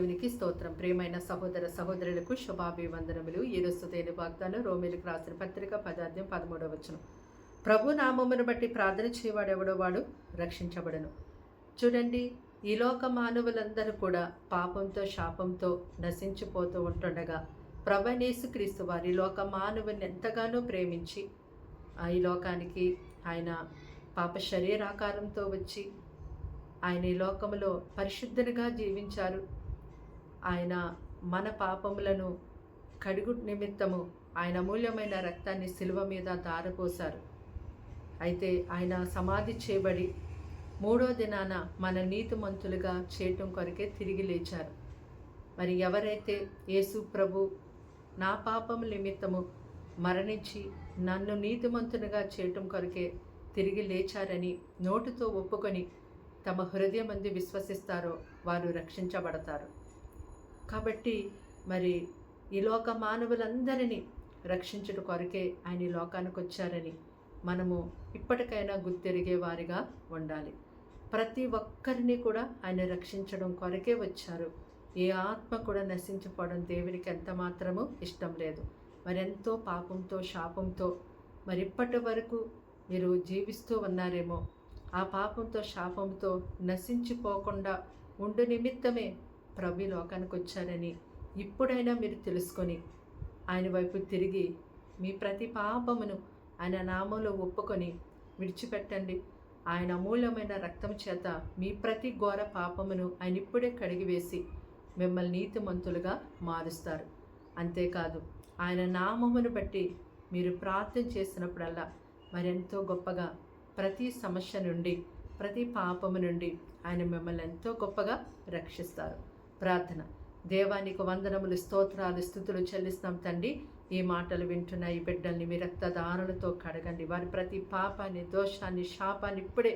దేవునికి స్తోత్రం. ప్రియమైన సహోదర సహోదరులకు శుభాభివందనములు. ఈరోజు తేని వాగ్దానం రోమీయులకు రాసిన పత్రిక 10:13 ప్రభు నామమును బట్టి ప్రార్థన చేయవాడెవడో వాడు రక్షించబడను. చూడండి, ఈ లోక మానవులందరూ కూడా పాపంతో శాపంతో నశించిపోతూ ఉంటుండగా ప్రభువైన యేసుక్రీస్తు వారి లోక మానవుని ఎంతగానో ప్రేమించి ఈ లోకానికి ఆయన పాప శరీరాకారంతో వచ్చి ఆయన ఈ లోకములో పరిశుద్ధునిగా జీవించారు. ఆయన మన పాపములను కడుగు నిమిత్తము ఆయన అమూల్యమైన రక్తాన్ని శిలువ మీద ధారపోశారు. అయితే ఆయన సమాధి చేయబడి 3వ దినాన మన నీతిమంతులుగా చేయటం కొరకే తిరిగి లేచారు. మరి ఎవరైతే యేసు ప్రభు నా పాపము నిమిత్తము మరణించి నన్ను నీతిమంతునిగా చేయటం కొరకే తిరిగి లేచారని నోటితో ఒప్పుకొని తమ హృదయమందు విశ్వసిస్తారో వారు రక్షించబడతారు. కాబట్టి మరి ఈ లోక మానవులందరినీ రక్షించుట కొరకే ఆయన ఈ లోకానికి వచ్చారని మనము ఇప్పటికైనా గుర్తెరిగే వారిగా ఉండాలి. ప్రతి ఒక్కరిని కూడా ఆయన రక్షించడం కొరకే వచ్చారు. ఏ ఆత్మ కూడా నశించిపోవడం దేవునికి ఎంత మాత్రమూ ఇష్టం లేదు. మరెంతో పాపంతో శాపంతో మరి ఇప్పటి వరకు మీరు జీవిస్తూ ఉన్నారేమో. ఆ పాపంతో శాపంతో నశించిపోకుండా ఉండు నిమిత్తమే ప్రభు లోకానికి వచ్చారని ఇప్పుడైనా మీరు తెలుసుకొని ఆయన వైపు తిరిగి మీ ప్రతి పాపమును ఆయన నామంలో ఒప్పుకొని విడిచిపెట్టండి. ఆయన అమూల్యమైన రక్తం చేత మీ ప్రతి ఘోర పాపమును ఆయన ఇప్పుడే కడిగివేసి మిమ్మల్ని నీతిమంతులుగా మారుస్తారు. అంతేకాదు, ఆయన నామమును బట్టి మీరు ప్రార్థన చేసినప్పుడల్లా మరెంతో గొప్పగా ప్రతి సమస్య నుండి ప్రతి పాపము నుండి ఆయన మిమ్మల్ని ఎంతో గొప్పగా రక్షిస్తారు. ప్రార్థన. దేవానికి వందనములు, స్తోత్రాలు, స్తుతులు చెల్లిస్తాం తండ్రి. ఈ మాటలు వింటున్న ఈ బిడ్డల్ని మీ రక్తదారులతో కడగండి. వారి ప్రతి పాపాన్ని, దోషాన్ని, శాపాన్ని ఇప్పుడే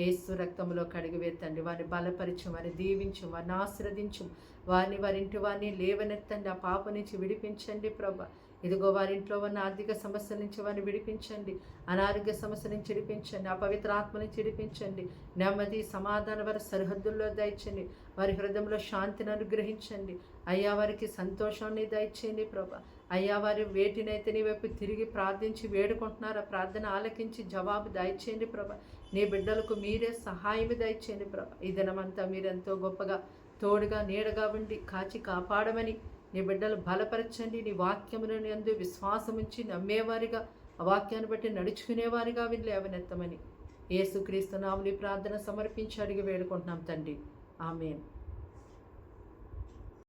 యేసు రక్తంలో కడిగివేతండి. వారిని బలపరిచు, వారిని దీవించు, వారిని ఆశీర్వదించు, వారి ఇంటి వారిని లేవనెత్తండి. ఆ పాప నుంచి విడిపించండి ప్రభా. ఇదిగో వారింట్లో ఉన్న ఆర్థిక సమస్యల నుంచి వారిని విడిపించండి. అనారోగ్య సమస్య నుంచి విడిపించండి. అపవిత్ర ఆత్మ నుంచి విడిపించండి. నెమ్మది, సమాధానం వారి సరిహద్దుల్లో దయచండి. వారి హృదయంలో శాంతిని అనుగ్రహించండి. అయ్యా, వారికి సంతోషాన్ని దయచేయండి ప్రభా. అయ్యా, వారి వేటినైతే నీ వైపు తిరిగి ప్రార్థించి వేడుకుంటున్నారో ప్రార్థన ఆలకించి జవాబు దయచేయండి ప్రభా. నీ బిడ్డలకు మీరే సహాయం దయచేయండి ప్రభా. ఈ దినమంతా మీరెంతో గొప్పగా తోడుగా నీడగా ఉండి కాచి కాపాడమని నీ బిడ్డలు బలపరచండి. నీ వాక్యములను యందు విశ్వాసం ఉంచి నమ్మేవారిగా, ఆ వాక్యాన్ని బట్టి నడుచుకునేవారిగా వీళ్ళు లేవనెత్తమని యేసుక్రీస్తు నామమున ప్రార్థన సమర్పించి అడిగి వేడుకుంటున్నాం తండ్రి. ఆమేన్.